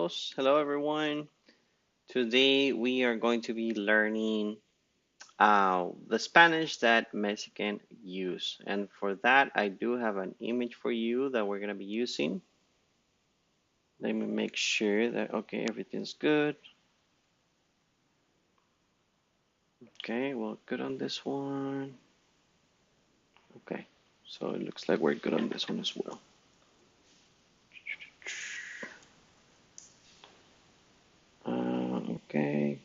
todos. Hello, everyone. Today we are going to be learning the Spanish that Mexican use. And for that, I do have an image for you that we're going to be using. Let me make sure that, okay, everything's good. Okay, well, good on this one. Okay, so it looks like we're good on this one as well. Okay.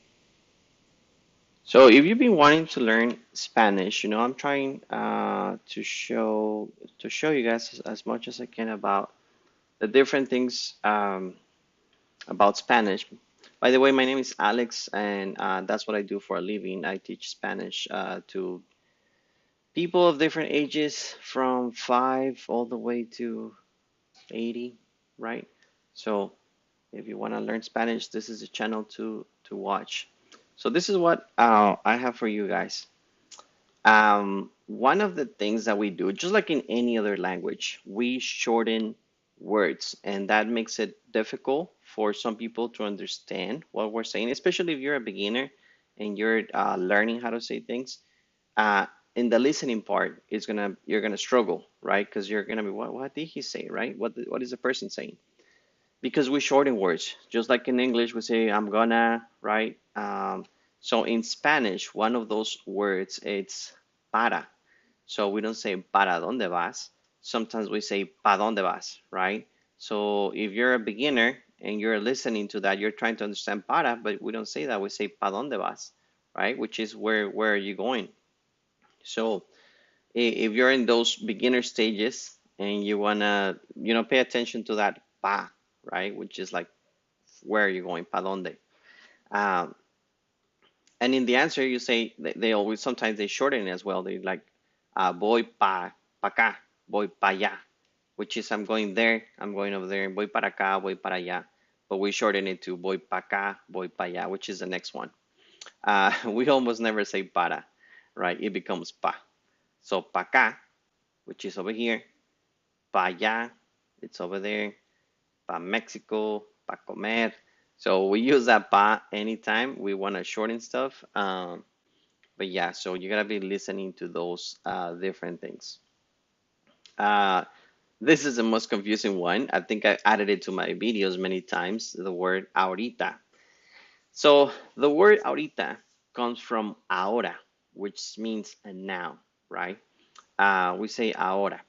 So if you've been wanting to learn Spanish, I'm trying to show you guys as much as I can about the different things about Spanish. By the way, my name is Alex, and that's what I do for a living. I teach Spanish to people of different ages, from 5 all the way to 80, right? So if you want to learn Spanish, this is the channel to watch. So this is what I have for you guys. One of the things that we do, just like in any other language, we shorten words, and that makes it difficult for some people to understand what we're saying, especially if you're a beginner and you're learning how to say things. Uh, in the listening part, you're gonna struggle, right? Because you're gonna be, what did he say, right? What is the person saying? Because we shorten words, just like in English, we say I'm gonna, right? So in Spanish, one of those words it's para. So we don't say para dónde vas. Sometimes we say pa dónde vas, right? So if you're a beginner and you're listening to that, you're trying to understand para, but we don't say that. We say pa dónde vas, right? Which is where are you going? So if you're in those beginner stages and you wanna, pay attention to that pa, right? Which is like where are you going? Pa dónde? Um, and in the answer, you say they always sometimes they shorten it as well. They like voy pa acá, voy pa allá, which is I'm going there, I'm going over there. Voy para acá, voy para allá. But we shorten it to voy pa acá, voy pa allá, which is the next one. We almost never say para, right? It becomes pa. So pa acá, which is over here, pa allá, it's over there, pa Mexico, pa comer. So we use that pa anytime we want to shorten stuff. But yeah, so you gotta be listening to those different things. Uh, this is the most confusing one. I think I added it to my videos many times, the word ahorita. So the word ahorita comes from ahora, which means now, right? We say ahora.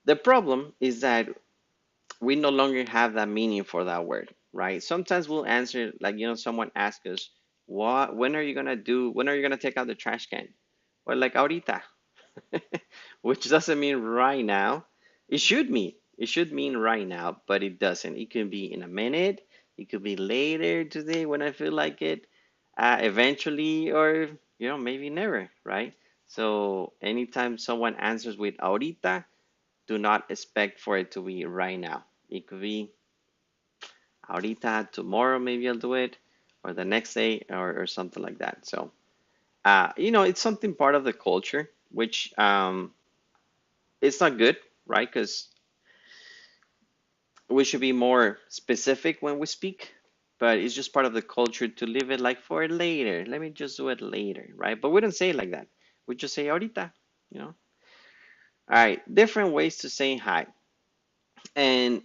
The problem is that we no longer have that meaning for that word, right? Sometimes we'll answer like, someone asks us, when are you gonna take out the trash can? Well, like ahorita, which doesn't mean right now. It should mean right now, but it doesn't. It could be in a minute. It could be later today when I feel like it. Eventually, or maybe never, right? So anytime someone answers with ahorita, do not expect for it to be right now. It could be ahorita, tomorrow, maybe I'll do it, or the next day, or something like that. So, it's something part of the culture, which it's not good, right? Because we should be more specific when we speak, but it's just part of the culture to leave it like for later. Let me just do it later, right? But we don't say it like that. We just say ahorita, you know? All right, different ways to say hi. And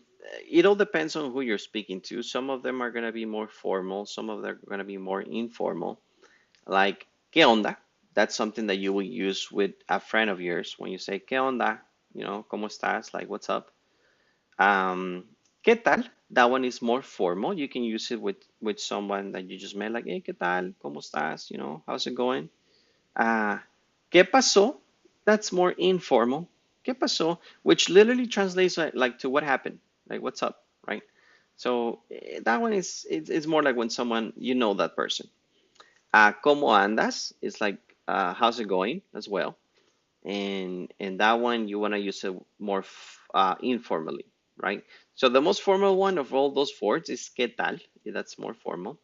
it all depends on who you're speaking to. Some of them are going to be more formal, some of them are going to be more informal. Like, ¿qué onda? That's something that you will use with a friend of yours when you say, ¿qué onda? ¿Cómo estás? Like, what's up? ¿Qué tal? That one is more formal. You can use it with someone that you just met, like, hey, ¿qué tal? ¿Cómo estás? How's it going? Uh, ¿Qué pasó? That's more informal. ¿Qué pasó? Which literally translates like to what happened, like what's up, right? So that one is more like when someone you know that person. ¿Cómo andas? Is like how's it going as well, and that one you want to use it more informally, right? So the most formal one of all those words is ¿qué tal? That's more formal.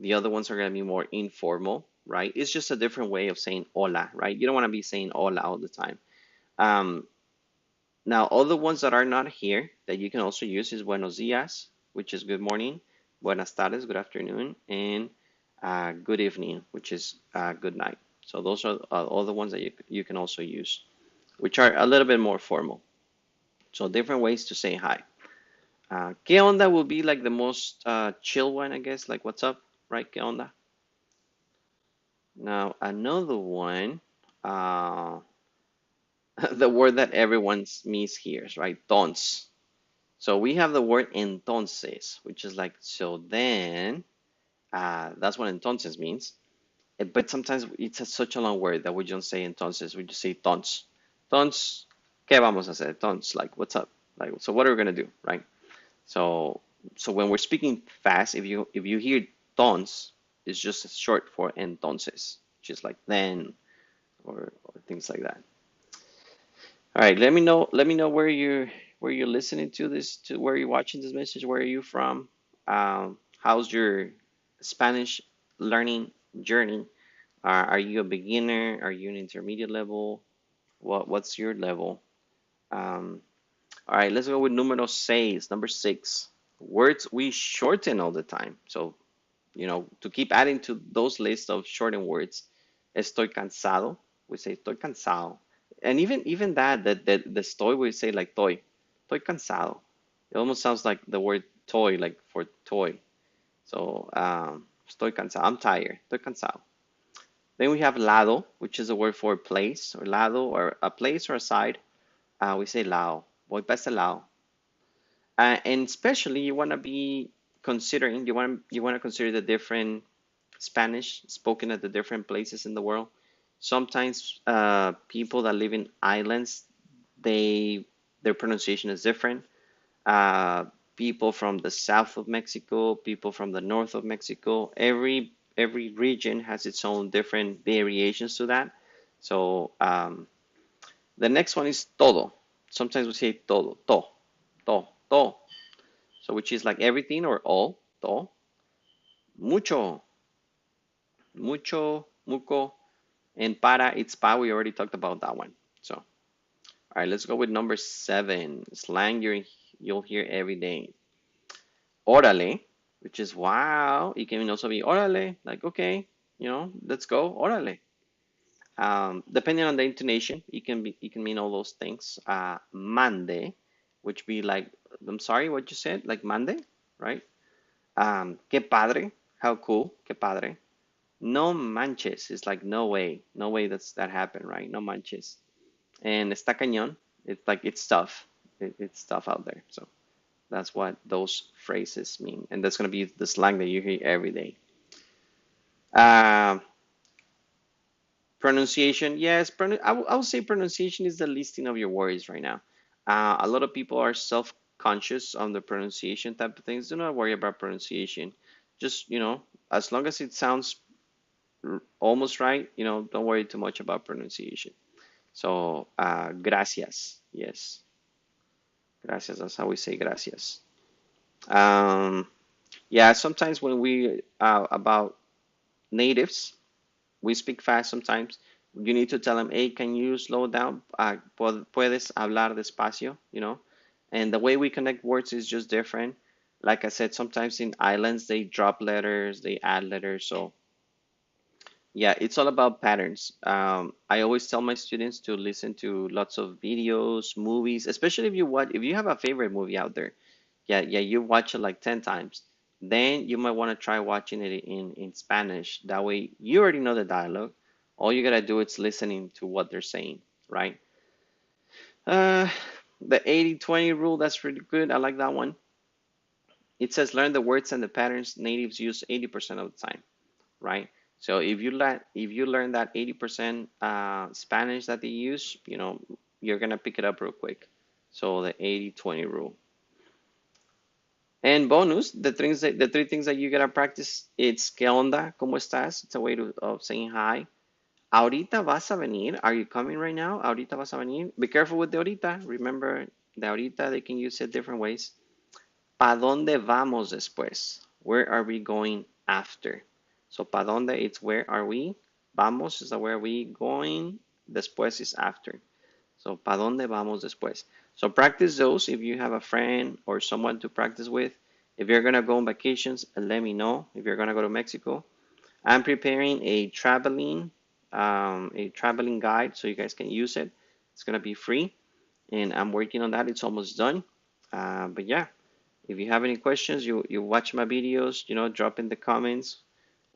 The other ones are going to be more informal, right? It's just a different way of saying hola, right? You don't want to be saying hola all the time. Um, Now, all the ones that are not here that you can also use is buenos dias, which is good morning. buenas tardes, good afternoon, and good evening, which is good night. So those are all the ones that you can also use, which are a little bit more formal. So different ways to say hi. ¿Qué onda will be like the most chill one, I guess, like what's up, right? ¿Qué onda? Now another one, uh, the word that everyone means here, right? Tons. So we have the word entonces, which is like so then. That's what entonces means. But sometimes such a long word that we don't say entonces. We just say tons. Tons. ¿Qué vamos a hacer? Tons. Like what's up? Like so, what are we gonna do, right? So so when we're speaking fast, if you hear tons, it's just short for entonces, just like then or things like that. All right, let me know where you're listening to this, to where you're watching this message, where are you from? How's your Spanish learning journey? Are you a beginner? Are you an intermediate level? What's your level? Um, all right, let's go with número seis, number six. Words we shorten all the time. So, to keep adding to those lists of shortened words, estoy cansado. We say estoy cansado. And even that the estoy we say like estoy cansado. It almost sounds like the word toy, like for toy. So, estoy cansado. I'm tired. Estoy cansado. Then we have lado, which is a word for place, or lado, or a place or a side. We say lao. Voy para ese lado. And especially you want to be considering, you want to consider the different Spanish spoken at the different places in the world. Sometimes people that live in islands, they their pronunciation is different. Uh, People from the south of Mexico, people from the north of Mexico, every region has its own different variations to that. So the next one is todo. Sometimes we say todo, to, so which is like everything or all, to. Mucho, mucho, and para, it's pa. We already talked about that one. So, all right, let's go with number seven. Slang you'll hear every day. Órale, which is wow. It can also be órale, like okay, let's go, órale. Depending on the intonation, it can mean all those things. Mande, which be like, I'm sorry, what you said, like mande, right? Qué padre, how cool, qué padre. No manches is like no way, no way that happened, right? No manches. And está cañón, it's like it's tough, it's tough out there. So that's what those phrases mean, and that's gonna be the slang that you hear every day. Uh, Pronunciation, yes, I would say pronunciation is the listing of your words right now. A lot of people are self-conscious on the pronunciation type of things. Do not worry about pronunciation. Just, as long as it sounds almost right, don't worry too much about pronunciation. So, gracias, yes, gracias. That's how we say gracias. Um, yeah, sometimes when we about natives, we speak fast sometimes. You need to tell them, hey, can you slow down? Puedes hablar despacio, And the way we connect words is just different. Like I said, sometimes in islands they drop letters, they add letters. So yeah, it's all about patterns. I always tell my students to listen to lots of videos, movies, especially if you have a favorite movie out there. Yeah, you watch it like 10 times. Then you might want to try watching it in Spanish. That way you already know the dialogue. All you gotta do is listening to what they're saying, right? Uh, the 80-20 rule, that's really good. I like that one. It says learn the words and the patterns natives use 80% of the time, right? So if you learn that 80% Spanish that they use, you're gonna pick it up real quick. So the 80-20 rule. And bonus, the three things that you gotta practice, it's ¿qué onda? ¿Cómo estás? It's a way of saying hi. Ahorita vas a venir. Are you coming right now? Ahorita vas a venir. Be careful with the ahorita. Remember, the ahorita, they can use it different ways. ¿Pa dónde vamos después? Where are we going after? So, ¿pa dónde? It's where are we? Vamos is where are we going. Después is after. So, ¿pa dónde vamos después? So, practice those if you have a friend or someone to practice with. If you're gonna go on vacations, let me know. If you're gonna go to Mexico, I'm preparing a traveling guide so you guys can use it. It's gonna be free, and I'm working on that. It's almost done. But yeah, if you have any questions, you watch my videos. Drop in the comments.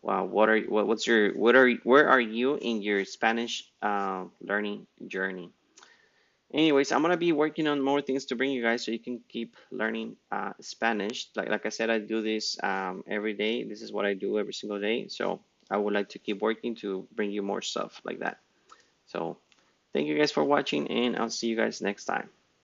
Wow, what's your what are where are you in your Spanish learning journey? Anyways, I'm gonna be working on more things to bring you guys so you can keep learning Spanish. Like I said, I do this every day. This is what I do every single day. So I would like to keep working to bring you more stuff like that. So thank you guys for watching, and I'll see you guys next time.